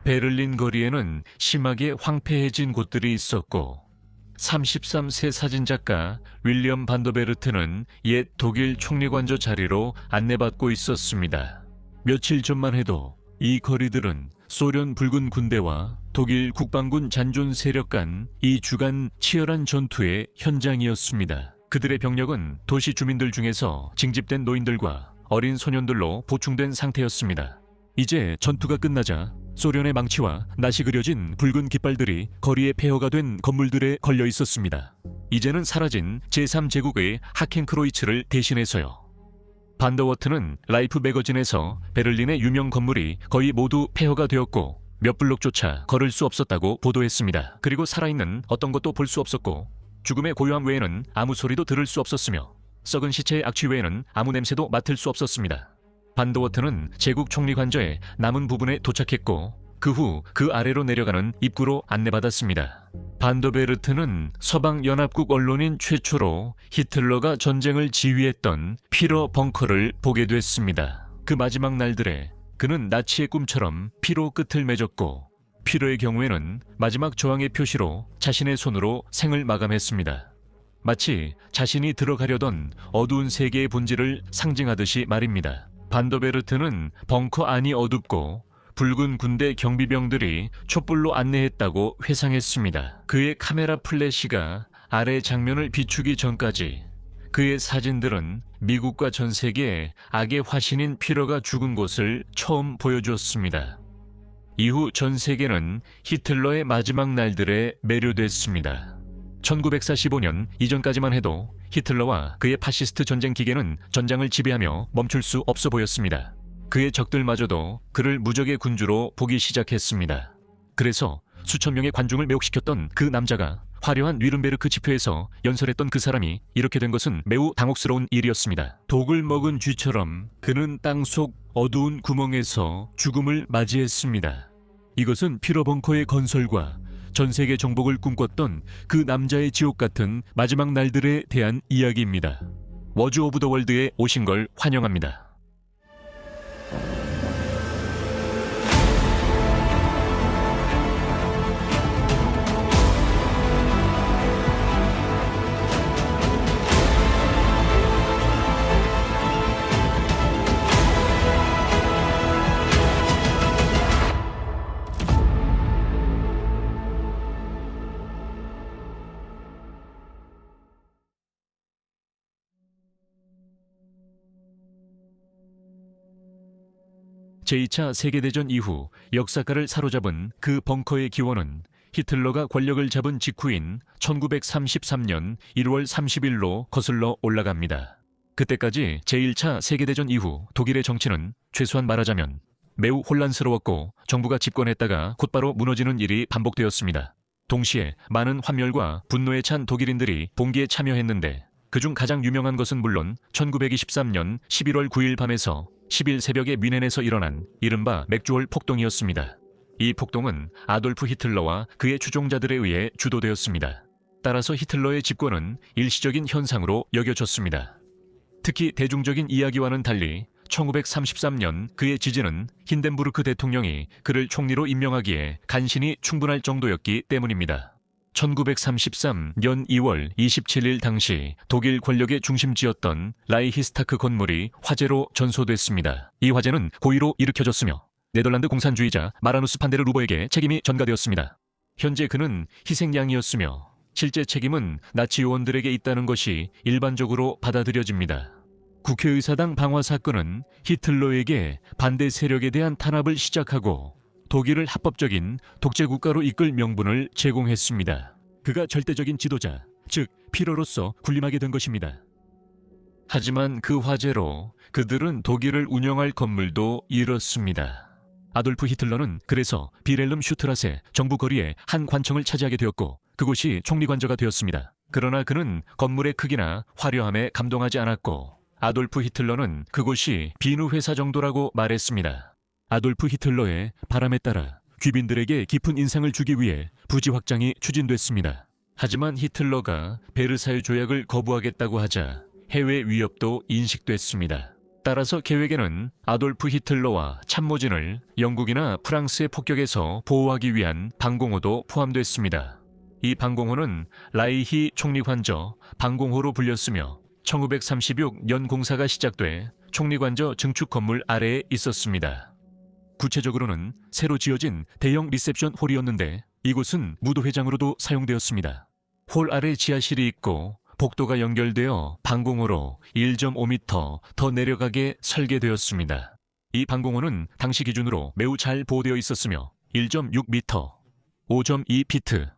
베를린 거리에는 심하게 황폐해진 곳들이 있었고 33세 사진작가 윌리엄 반더베르트는 옛 독일 총리관저 자리로 안내받고 있었습니다. 며칠 전만 해도 이 거리들은 소련 붉은 군대와 독일 국방군 잔존 세력 간 2주간 치열한 전투의 현장이었습니다. 그들의 병력은 도시 주민들 중에서 징집된 노인들과 어린 소년들로 보충된 상태였습니다. 이제 전투가 끝나자 소련의 망치와 낫이 그려진 붉은 깃발들이 거리에 폐허가 된 건물들에 걸려 있었습니다. 이제는 사라진 제3제국의 하켄크로이츠를 대신해서요. 반더워트는 라이프 매거진에서 베를린의 유명 건물이 거의 모두 폐허가 되었고 몇 블록조차 걸을 수 없었다고 보도했습니다. 그리고 살아있는 어떤 것도 볼 수 없었고 죽음의 고요함 외에는 아무 소리도 들을 수 없었으며 썩은 시체의 악취 외에는 아무 냄새도 맡을 수 없었습니다. 반더워트는 제국 총리 관저의 남은 부분에 도착했고 그 후 그 아래로 내려가는 입구로 안내받았습니다. 반더베르트는 서방연합국 언론인 최초로 히틀러가 전쟁을 지휘했던 피러 벙커를 보게 됐습니다. 그 마지막 날들에 그는 나치의 꿈처럼 피로 끝을 맺었고 피러의 경우에는 마지막 저항의 표시로 자신의 손으로 생을 마감했습니다. 마치 자신이 들어가려던 어두운 세계의 본질을 상징하듯이 말입니다. 반더베르트는 벙커 안이 어둡고 붉은 군대 경비병들이 촛불로 안내했다고 회상했습니다. 그의 카메라 플래시가 아래 장면을 비추기 전까지 그의 사진들은 미국과 전 세계에 악의 화신인 피러가 죽은 곳을 처음 보여주었습니다. 이후 전 세계는 히틀러의 마지막 날들에 매료됐습니다. 1945년 이전까지만 해도 히틀러와 그의 파시스트 전쟁 기계는 전장을 지배하며 멈출 수 없어 보였습니다. 그의 적들마저도 그를 무적의 군주로 보기 시작했습니다. 그래서 수천 명의 관중을 매혹시켰던 그 남자가 화려한 뉘른베르크 지표에서 연설했던 그 사람이 이렇게 된 것은 매우 당혹스러운 일이었습니다. 독을 먹은 쥐처럼 그는 땅속 어두운 구멍에서 죽음을 맞이했습니다. 이것은 피러 벙커의 건설과 전 세계 정복을 꿈꿨던 그 남자의 지옥 같은 마지막 날들에 대한 이야기입니다. 워즈 오브 더 월드에 오신 걸 환영합니다. 제2차 세계대전 이후 역사가를 사로잡은 그 벙커의 기원은 히틀러가 권력을 잡은 직후인 1933년 1월 30일로 거슬러 올라갑니다. 그때까지 제1차 세계대전 이후 독일의 정치는 최소한 말하자면 매우 혼란스러웠고 정부가 집권했다가 곧바로 무너지는 일이 반복되었습니다. 동시에 많은 환멸과 분노에 찬 독일인들이 봉기에 참여했는데 그중 가장 유명한 것은 물론 1923년 11월 9일 밤에서 10일 새벽에 뮌헨에서 일어난 이른바 맥주홀 폭동이었습니다. 이 폭동은 아돌프 히틀러와 그의 추종자들에 의해 주도되었습니다. 따라서 히틀러의 집권은 일시적인 현상으로 여겨졌습니다. 특히 대중적인 이야기와는 달리 1933년 그의 지지는 힌덴부르크 대통령이 그를 총리로 임명하기에 간신히 충분할 정도였기 때문입니다. 1933년 2월 27일 당시 독일 권력의 중심지였던 라이히스타크 건물이 화재로 전소됐습니다. 이 화재는 고의로 일으켜졌으며 네덜란드 공산주의자 마라누스 판데르 루버에게 책임이 전가되었습니다. 현재 그는 희생양이었으며 실제 책임은 나치 요원들에게 있다는 것이 일반적으로 받아들여집니다. 국회의사당 방화 사건은 히틀러에게 반대 세력에 대한 탄압을 시작하고 독일을 합법적인 독재국가로 이끌 명분을 제공했습니다. 그가 절대적인 지도자, 즉 피러로서 군림하게 된 것입니다. 하지만 그 화재로 그들은 독일을 운영할 건물도 잃었습니다. 아돌프 히틀러는 그래서 비렐름 슈트라세 정부 거리의 한 관청을 차지하게 되었고 그곳이 총리관저가 되었습니다. 그러나 그는 건물의 크기나 화려함에 감동하지 않았고 아돌프 히틀러는 그곳이 비누 회사 정도라고 말했습니다. 아돌프 히틀러의 바람에 따라 귀빈들에게 깊은 인상을 주기 위해 부지 확장이 추진됐습니다. 하지만 히틀러가 베르사유 조약을 거부하겠다고 하자 해외 위협도 인식됐습니다. 따라서 계획에는 아돌프 히틀러와 참모진을 영국이나 프랑스의 폭격에서 보호하기 위한 방공호도 포함됐습니다. 이 방공호는 라이히 총리관저 방공호로 불렸으며 1936년 공사가 시작돼 총리관저 증축 건물 아래에 있었습니다. 구체적으로는 새로 지어진 대형 리셉션 홀이었는데 이곳은 무도회장으로도 사용되었습니다. 홀 아래 지하실이 있고 복도가 연결되어 방공호로 1.5m 더 내려가게 설계되었습니다. 이 방공호는 당시 기준으로 매우 잘 보호되어 있었으며 1.6m, 5.2피트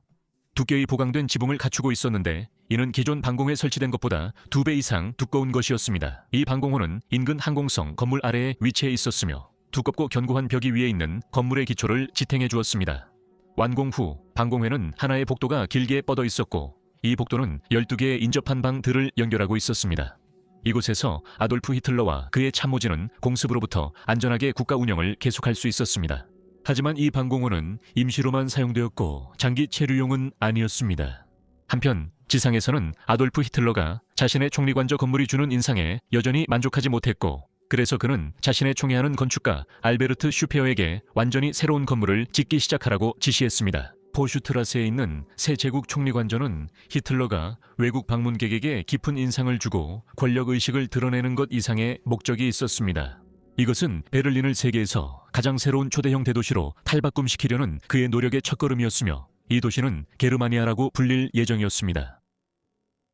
두께의 보강된 지붕을 갖추고 있었는데 이는 기존 방공호에 설치된 것보다 2배 이상 두꺼운 것이었습니다. 이 방공호는 인근 항공성 건물 아래에 위치해 있었으며 두껍고 견고한 벽이 위에 있는 건물의 기초를 지탱해 주었습니다. 완공 후 방공회는 하나의 복도가 길게 뻗어 있었고 이 복도는 12개의 인접한 방들을 연결하고 있었습니다. 이곳에서 아돌프 히틀러와 그의 참모진은 공습으로부터 안전하게 국가 운영을 계속할 수 있었습니다. 하지만 이 방공호는 임시로만 사용되었고 장기 체류용은 아니었습니다. 한편 지상에서는 아돌프 히틀러가 자신의 총리관저 건물이 주는 인상에 여전히 만족하지 못했고 그래서 그는 자신의 총애하는 건축가 알베르트 슈페어에게 완전히 새로운 건물을 짓기 시작하라고 지시했습니다. 포슈트라스에 있는 새 제국 총리관저는 히틀러가 외국 방문객에게 깊은 인상을 주고 권력의식을 드러내는 것 이상의 목적이 있었습니다. 이것은 베를린을 세계에서 가장 새로운 초대형 대도시로 탈바꿈시키려는 그의 노력의 첫걸음이었으며 이 도시는 게르마니아라고 불릴 예정이었습니다.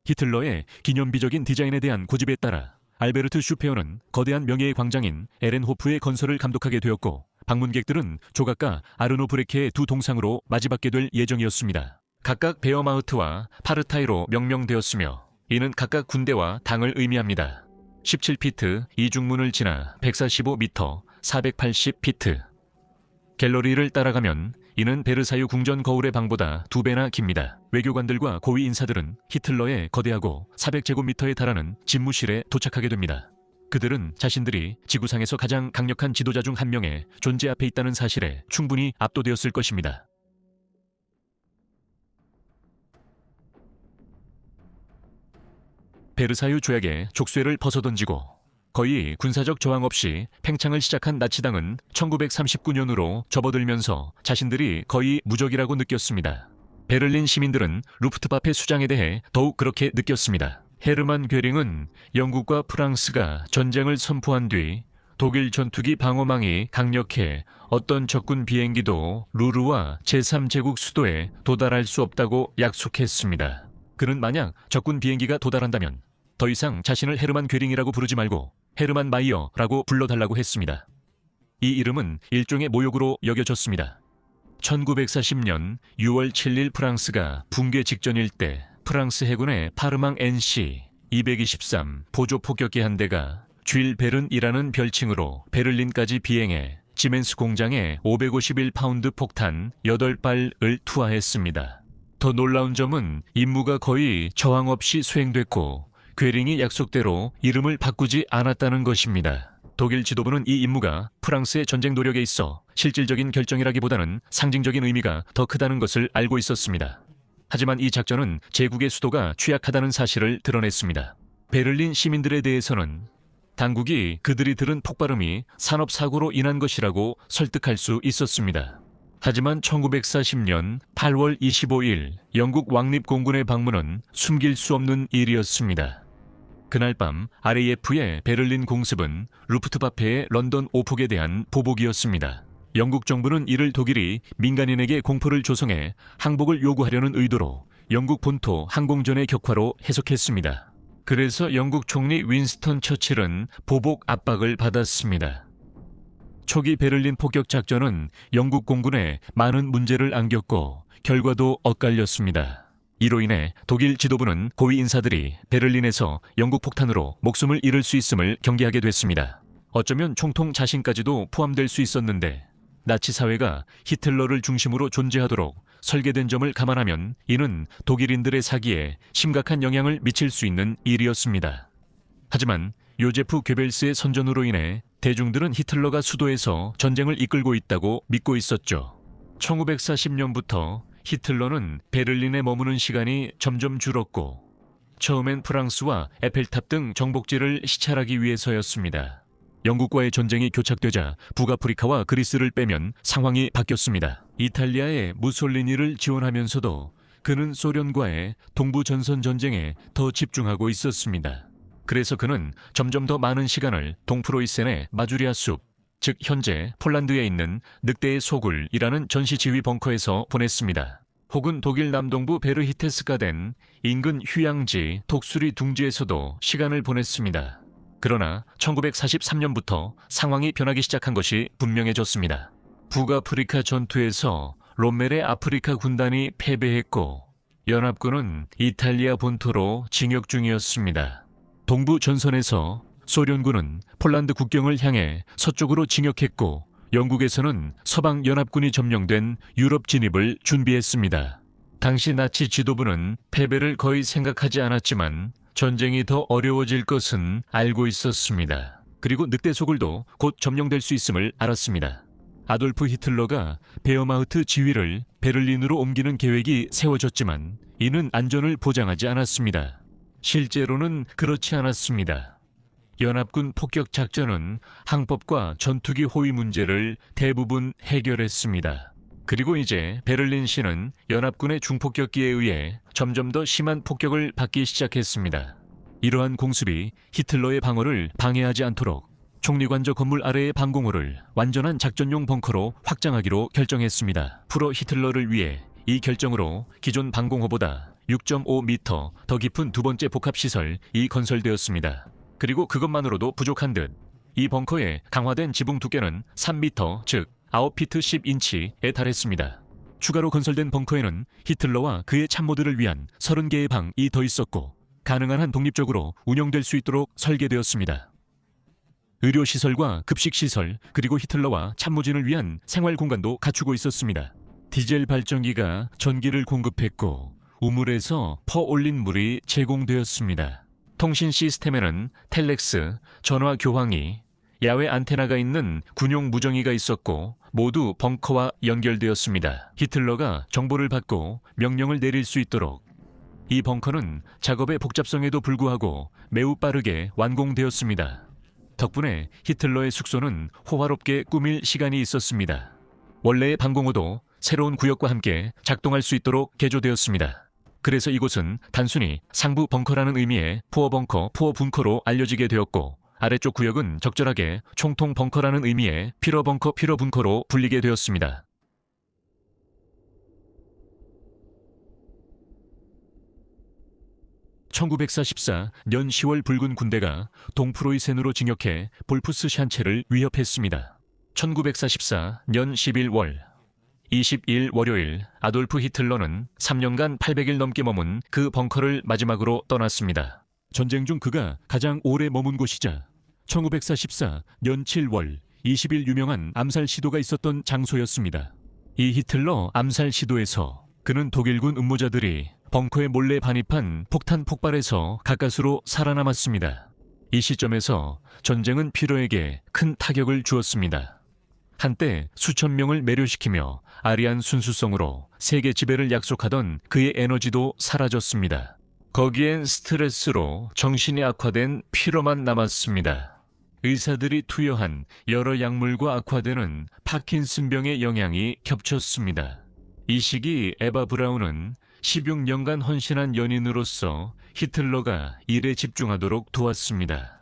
히틀러의 기념비적인 디자인에 대한 고집에 따라 알베르트 슈페어는 거대한 명예의 광장인 에렌호프의 건설을 감독하게 되었고 방문객들은 조각가 아르노 브레케의 두 동상으로 맞이받게 될 예정이었습니다. 각각 베어마우트와 파르타이로 명명되었으며 이는 각각 군대와 당을 의미합니다. 17피트 이중문을 지나 145m, 480피트. 갤러리를 따라가면 이는 베르사유 궁전 거울의 방보다 2배나 깁니다. 외교관들과 고위 인사들은 히틀러의 거대하고 400제곱미터에 달하는 집무실에 도착하게 됩니다. 그들은 자신들이 지구상에서 가장 강력한 지도자 중 한 명의 존재 앞에 있다는 사실에 충분히 압도되었을 것입니다. 베르사유 조약의 족쇄를 벗어던지고 거의 군사적 저항 없이 팽창을 시작한 나치당은 1939년으로 접어들면서 자신들이 거의 무적이라고 느꼈습니다. 베를린 시민들은 루프트바페 수장에 대해 더욱 그렇게 느꼈습니다. 헤르만 괴링은 영국과 프랑스가 전쟁을 선포한 뒤 독일 전투기 방어망이 강력해 어떤 적군 비행기도 루르와 제3제국 수도에 도달할 수 없다고 약속했습니다. 그는 만약 적군 비행기가 도달한다면 더 이상 자신을 헤르만 괴링이라고 부르지 말고 헤르만 마이어라고 불러달라고 했습니다. 이 이름은 일종의 모욕으로 여겨졌습니다. 1940년 6월 7일 프랑스가 붕괴 직전일 때 프랑스 해군의 파르망 NC 223 보조 폭격기 한 대가 쥘 베른이라는 별칭으로 베를린까지 비행해 지멘스 공장에 551파운드 폭탄 8발을 투하했습니다. 더 놀라운 점은 임무가 거의 저항 없이 수행됐고 괴링이 약속대로 이름을 바꾸지 않았다는 것입니다. 독일 지도부는 이 임무가 프랑스의 전쟁 노력에 있어 실질적인 결정이라기보다는 상징적인 의미가 더 크다는 것을 알고 있었습니다. 하지만 이 작전은 제국의 수도가 취약하다는 사실을 드러냈습니다. 베를린 시민들에 대해서는 당국이 그들이 들은 폭발음이 산업사고로 인한 것이라고 설득할 수 있었습니다. 하지만 1940년 8월 25일 영국 왕립공군의 방문은 숨길 수 없는 일이었습니다. 그날 밤 RAF의 베를린 공습은 루프트바페의 런던 오폭에 대한 보복이었습니다. 영국 정부는 이를 독일이 민간인에게 공포를 조성해 항복을 요구하려는 의도로 영국 본토 항공전의 격화로 해석했습니다. 그래서 영국 총리 윈스턴 처칠은 보복 압박을 받았습니다. 초기 베를린 폭격 작전은 영국 공군에 많은 문제를 안겼고 결과도 엇갈렸습니다. 이로 인해 독일 지도부는 고위 인사들이 베를린에서 영국 폭탄으로 목숨을 잃을 수 있음을 경계하게 됐습니다. 어쩌면 총통 자신까지도 포함될 수 있었는데 나치 사회가 히틀러를 중심으로 존재하도록 설계된 점을 감안하면 이는 독일인들의 사기에 심각한 영향을 미칠 수 있는 일이었습니다. 하지만 요제프 괴벨스의 선전으로 인해 대중들은 히틀러가 수도에서 전쟁을 이끌고 있다고 믿고 있었죠. 1940년부터 히틀러는 베를린에 머무는 시간이 점점 줄었고 처음엔 프랑스와 에펠탑 등 정복지를 시찰하기 위해서였습니다. 영국과의 전쟁이 교착되자 북아프리카와 그리스를 빼면 상황이 바뀌었습니다. 이탈리아의 무솔리니를 지원하면서도 그는 소련과의 동부 전선 전쟁에 더 집중하고 있었습니다. 그래서 그는 점점 더 많은 시간을 동프로이센의 마주리아 숲, 즉 현재 폴란드에 있는 늑대의 소굴이라는 전시지휘 벙커에서 보냈습니다. 혹은 독일 남동부 베르히테스가덴 인근 휴양지 독수리 둥지에서도 시간을 보냈습니다. 그러나 1943년부터 상황이 변하기 시작한 것이 분명해졌습니다. 북아프리카 전투에서 롬멜의 아프리카 군단이 패배했고 연합군은 이탈리아 본토로 진격 중이었습니다. 동부 전선에서 소련군은 폴란드 국경을 향해 서쪽으로 진격했고 영국에서는 서방 연합군이 점령된 유럽 진입을 준비했습니다. 당시 나치 지도부는 패배를 거의 생각하지 않았지만 전쟁이 더 어려워질 것은 알고 있었습니다. 그리고 늑대 소굴도 곧 점령될 수 있음을 알았습니다. 아돌프 히틀러가 베어마우트 지휘를 베를린으로 옮기는 계획이 세워졌지만 이는 안전을 보장하지 않았습니다. 실제로는 그렇지 않았습니다. 연합군 폭격 작전은 항법과 전투기 호위 문제를 대부분 해결했습니다. 그리고 이제 베를린시는 연합군의 중폭격기에 의해 점점 더 심한 폭격을 받기 시작했습니다. 이러한 공습이 히틀러의 방어를 방해하지 않도록 총리관저 건물 아래의 방공호를 완전한 작전용 벙커로 확장하기로 결정했습니다. 프로 히틀러를 위해 이 결정으로 기존 방공호보다 6.5m 더 깊은 두 번째 복합시설이 건설되었습니다. 그리고 그것만으로도 부족한 듯 이 벙커의 강화된 지붕 두께는 3m, 즉 9피트 10인치에 달했습니다. 추가로 건설된 벙커에는 히틀러와 그의 참모들을 위한 30개의 방이 더 있었고 가능한 한 독립적으로 운영될 수 있도록 설계되었습니다. 의료시설과 급식시설 그리고 히틀러와 참모진을 위한 생활공간도 갖추고 있었습니다. 디젤 발전기가 전기를 공급했고 우물에서 퍼올린 물이 제공되었습니다. 통신 시스템에는 텔렉스, 전화 교황이, 야외 안테나가 있는 군용 무정기가 있었고 모두 벙커와 연결되었습니다. 히틀러가 정보를 받고 명령을 내릴 수 있도록 이 벙커는 작업의 복잡성에도 불구하고 매우 빠르게 완공되었습니다. 덕분에 히틀러의 숙소는 호화롭게 꾸밀 시간이 있었습니다. 원래의 방공호도 새로운 구역과 함께 작동할 수 있도록 개조되었습니다. 그래서 이곳은 단순히 상부 벙커라는 의미의 푸어 벙커, 푸어 분커로 알려지게 되었고 아래쪽 구역은 적절하게 총통 벙커라는 의미의 피러 벙커, 피러 분커로 불리게 되었습니다. (1944년 10월) 붉은 군대가 동프로이센으로 진격해 볼프스 샨체를 위협했습니다. (1944년 11월) 22일 월요일 아돌프 히틀러는 3년간 800일 넘게 머문 그 벙커를 마지막으로 떠났습니다. 전쟁 중 그가 가장 오래 머문 곳이자 1944년 7월 20일 유명한 암살 시도가 있었던 장소였습니다. 이 히틀러 암살 시도에서 그는 독일군 음모자들이 벙커에 몰래 반입한 폭탄 폭발에서 가까스로 살아남았습니다. 이 시점에서 전쟁은 피러에게 큰 타격을 주었습니다. 한때 수천 명을 매료시키며 아리안 순수성으로 세계 지배를 약속하던 그의 에너지도 사라졌습니다. 거기엔 스트레스로 정신이 악화된 피로만 남았습니다. 의사들이 투여한 여러 약물과 악화되는 파킨슨병의 영향이 겹쳤습니다. 이 시기 에바 브라운은 16년간 헌신한 연인으로서 히틀러가 일에 집중하도록 도왔습니다.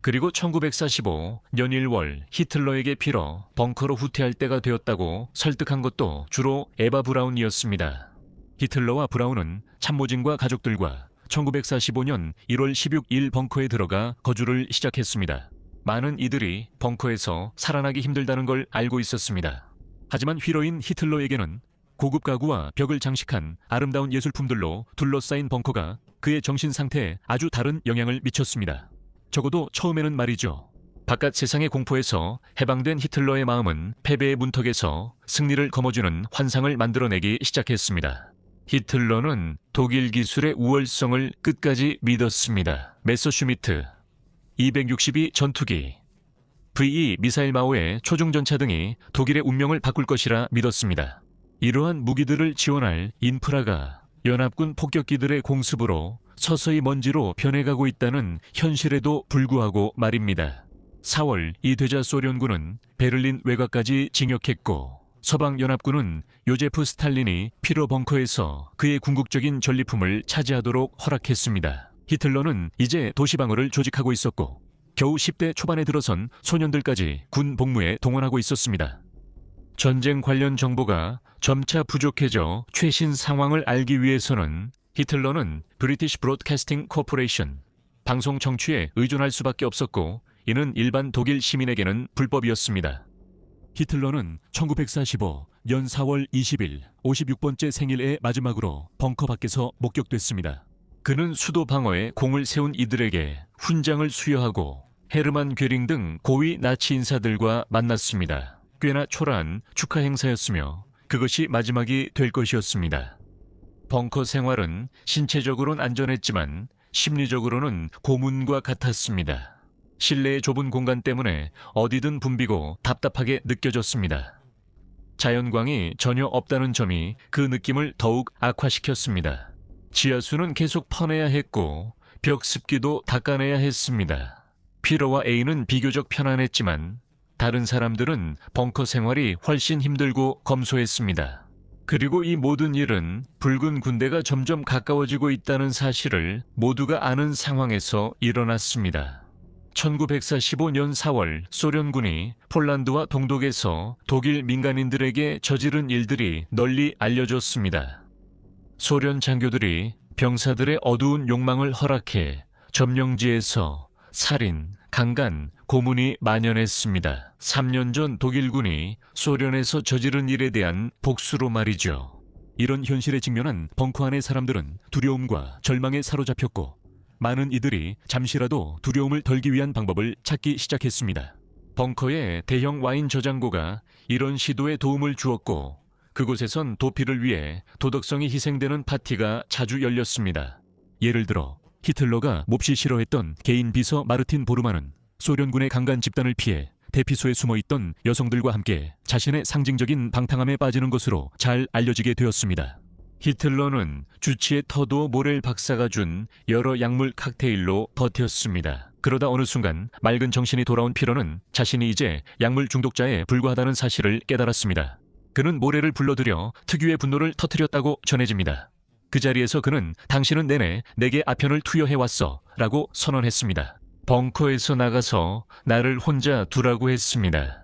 그리고 1945년 1월 히틀러에게 빌어 벙커로 후퇴할 때가 되었다고 설득한 것도 주로 에바 브라운이었습니다. 히틀러와 브라운은 참모진과 가족들과 1945년 1월 16일 벙커에 들어가 거주를 시작했습니다. 많은 이들이 벙커에서 살아나기 힘들다는 걸 알고 있었습니다. 하지만 휘로인 히틀러에게는 고급 가구와 벽을 장식한 아름다운 예술품들로 둘러싸인 벙커가 그의 정신 상태에 아주 다른 영향을 미쳤습니다. 적어도 처음에는 말이죠. 바깥 세상의 공포에서 해방된 히틀러의 마음은 패배의 문턱에서 승리를 거머쥐는 환상을 만들어내기 시작했습니다. 히틀러는 독일 기술의 우월성을 끝까지 믿었습니다. 메서슈미트, 262 전투기, VE 미사일 마오의 초중전차 등이 독일의 운명을 바꿀 것이라 믿었습니다. 이러한 무기들을 지원할 인프라가 연합군 폭격기들의 공습으로 서서히 먼지로 변해가고 있다는 현실에도 불구하고 말입니다. 4월 이 되자 소련군은 베를린 외곽까지 진격했고 서방연합군은 요제프 스탈린이 피로 벙커에서 그의 궁극적인 전리품을 차지하도록 허락했습니다. 히틀러는 이제 도시 방어를 조직하고 있었고 겨우 10대 초반에 들어선 소년들까지 군 복무에 동원하고 있었습니다. 전쟁 관련 정보가 점차 부족해져 최신 상황을 알기 위해서는 히틀러는 브리티시 브로드캐스팅 코퍼레이션 방송 청취에 의존할 수밖에 없었고 이는 일반 독일 시민에게는 불법이었습니다. 히틀러는 1945년 4월 20일 56번째 생일에 마지막으로 벙커 밖에서 목격됐습니다. 그는 수도 방어에 공을 세운 이들에게 훈장을 수여하고 헤르만 괴링 등 고위 나치 인사들과 만났습니다. 꽤나 초라한 축하 행사였으며 그것이 마지막이 될 것이었습니다. 벙커 생활은 신체적으로는 안전했지만 심리적으로는 고문과 같았습니다. 실내의 좁은 공간 때문에 어디든 붐비고 답답하게 느껴졌습니다. 자연광이 전혀 없다는 점이 그 느낌을 더욱 악화시켰습니다. 지하수는 계속 퍼내야 했고 벽 습기도 닦아내야 했습니다. 피러와 A는 비교적 편안했지만 다른 사람들은 벙커 생활이 훨씬 힘들고 검소했습니다. 그리고 이 모든 일은 붉은 군대가 점점 가까워지고 있다는 사실을 모두가 아는 상황에서 일어났습니다. 1945년 4월 소련군이 폴란드와 동독에서 독일 민간인들에게 저지른 일들이 널리 알려졌습니다. 소련 장교들이 병사들의 어두운 욕망을 허락해 점령지에서 살인, 강간, 고문이 만연했습니다. 3년 전 독일군이 소련에서 저지른 일에 대한 복수로 말이죠. 이런 현실에 직면한 벙커 안의 사람들은 두려움과 절망에 사로잡혔고 많은 이들이 잠시라도 두려움을 덜기 위한 방법을 찾기 시작했습니다. 벙커의 대형 와인 저장고가 이런 시도에 도움을 주었고 그곳에선 도피를 위해 도덕성이 희생되는 파티가 자주 열렸습니다. 예를 들어 히틀러가 몹시 싫어했던 개인 비서 마르틴 보르만은 소련군의 강간 집단을 피해 대피소에 숨어있던 여성들과 함께 자신의 상징적인 방탕함에 빠지는 것으로 잘 알려지게 되었습니다. 히틀러는 주치의 터도 모렐 박사가 준 여러 약물 칵테일로 버텼습니다. 그러다 어느 순간 맑은 정신이 돌아온 피러는 자신이 이제 약물 중독자에 불과하다는 사실을 깨달았습니다. 그는 모렐을 불러들여 특유의 분노를 터뜨렸다고 전해집니다. 그 자리에서 그는 당신은 내내 내게 아편을 투여해왔어 라고 선언했습니다. 벙커에서 나가서 나를 혼자 두라고 했습니다.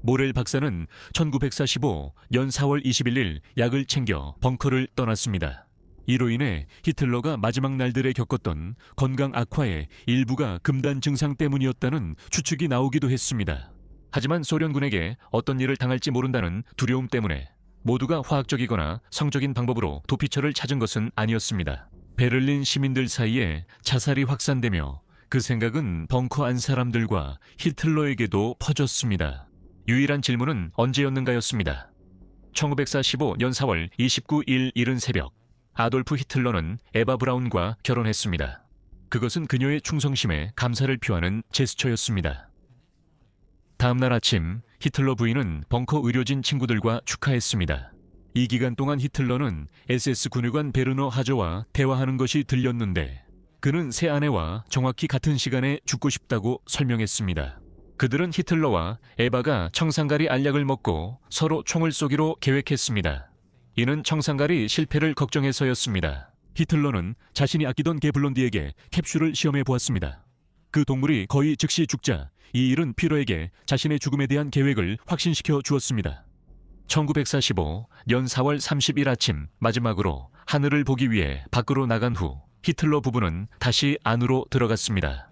모렐 박사는 1945년 4월 21일 약을 챙겨 벙커를 떠났습니다. 이로 인해 히틀러가 마지막 날들에 겪었던 건강 악화의 일부가 금단 증상 때문이었다는 추측이 나오기도 했습니다. 하지만 소련군에게 어떤 일을 당할지 모른다는 두려움 때문에 모두가 화학적이거나 성적인 방법으로 도피처를 찾은 것은 아니었습니다. 베를린 시민들 사이에 자살이 확산되며 그 생각은 벙커 안 사람들과 히틀러에게도 퍼졌습니다. 유일한 질문은 언제였는가였습니다. 1945년 4월 29일 이른 새벽, 아돌프 히틀러는 에바 브라운과 결혼했습니다. 그것은 그녀의 충성심에 감사를 표하는 제스처였습니다. 다음 날 아침, 히틀러 부인은 벙커 의료진 친구들과 축하했습니다. 이 기간 동안 히틀러는 SS 군의관 베르너 하저와 대화하는 것이 들렸는데 그는 새 아내와 정확히 같은 시간에 죽고 싶다고 설명했습니다. 그들은 히틀러와 에바가 청산가리 알약을 먹고 서로 총을 쏘기로 계획했습니다. 이는 청산가리 실패를 걱정해서였습니다. 히틀러는 자신이 아끼던 개 블론디에게 캡슐을 시험해 보았습니다. 그 동물이 거의 즉시 죽자 이 일은 피러에게 자신의 죽음에 대한 계획을 확신시켜 주었습니다. 1945년 4월 30일 아침 마지막으로 하늘을 보기 위해 밖으로 나간 후 히틀러 부부는 다시 안으로 들어갔습니다.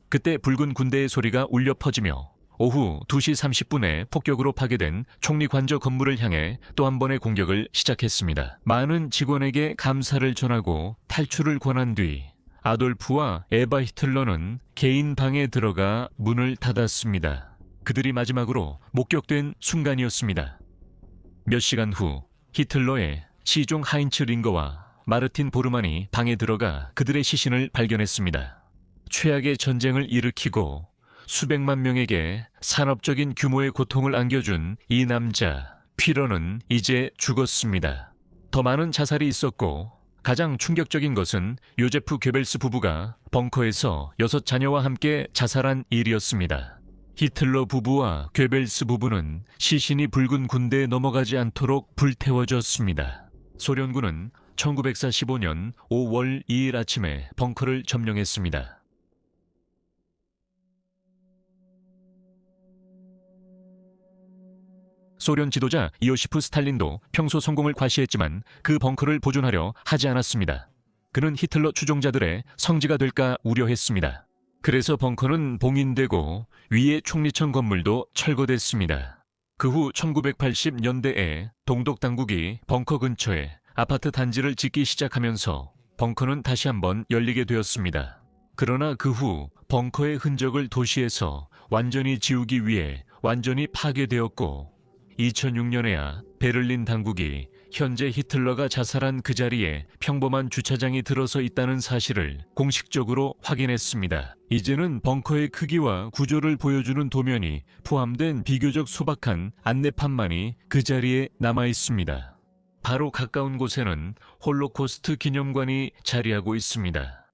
그때 붉은 군대의 소리가 울려 퍼지며 오후 2시 30분에 폭격으로 파괴된 총리 관저 건물을 향해 또 한 번의 공격을 시작했습니다. 많은 직원에게 감사를 전하고 탈출을 권한 뒤 아돌프와 에바 히틀러는 개인 방에 들어가 문을 닫았습니다. 그들이 마지막으로 목격된 순간이었습니다. 몇 시간 후 히틀러의 시종 하인츠 링거와 마르틴 보르만이 방에 들어가 그들의 시신을 발견했습니다. 최악의 전쟁을 일으키고 수백만 명에게 산업적인 규모의 고통을 안겨준 이 남자 피러는 이제 죽었습니다. 더 많은 자살이 있었고 가장 충격적인 것은 요제프 괴벨스 부부가 벙커에서 6 자녀와 함께 자살한 일이었습니다. 히틀러 부부와 괴벨스 부부는 시신이 붉은 군대에 넘어가지 않도록 불태워졌습니다. 소련군은 1945년 5월 2일 아침에 벙커를 점령했습니다. 소련 지도자 이오시프 스탈린도 평소 성공을 과시했지만 그 벙커를 보존하려 하지 않았습니다. 그는 히틀러 추종자들의 성지가 될까 우려했습니다. 그래서 벙커는 봉인되고 위의 총리청 건물도 철거됐습니다. 그 후 1980년대에 동독 당국이 벙커 근처에 아파트 단지를 짓기 시작하면서 벙커는 다시 한번 열리게 되었습니다. 그러나 그 후 벙커의 흔적을 도시에서 완전히 지우기 위해 완전히 파괴되었고 2006년에야 베를린 당국이 현재 히틀러가 자살한 그 자리에 평범한 주차장이 들어서 있다는 사실을 공식적으로 확인했습니다. 이제는 벙커의 크기와 구조를 보여주는 도면이 포함된 비교적 소박한 안내판만이 그 자리에 남아 있습니다. 바로 가까운 곳에는 홀로코스트 기념관이 자리하고 있습니다.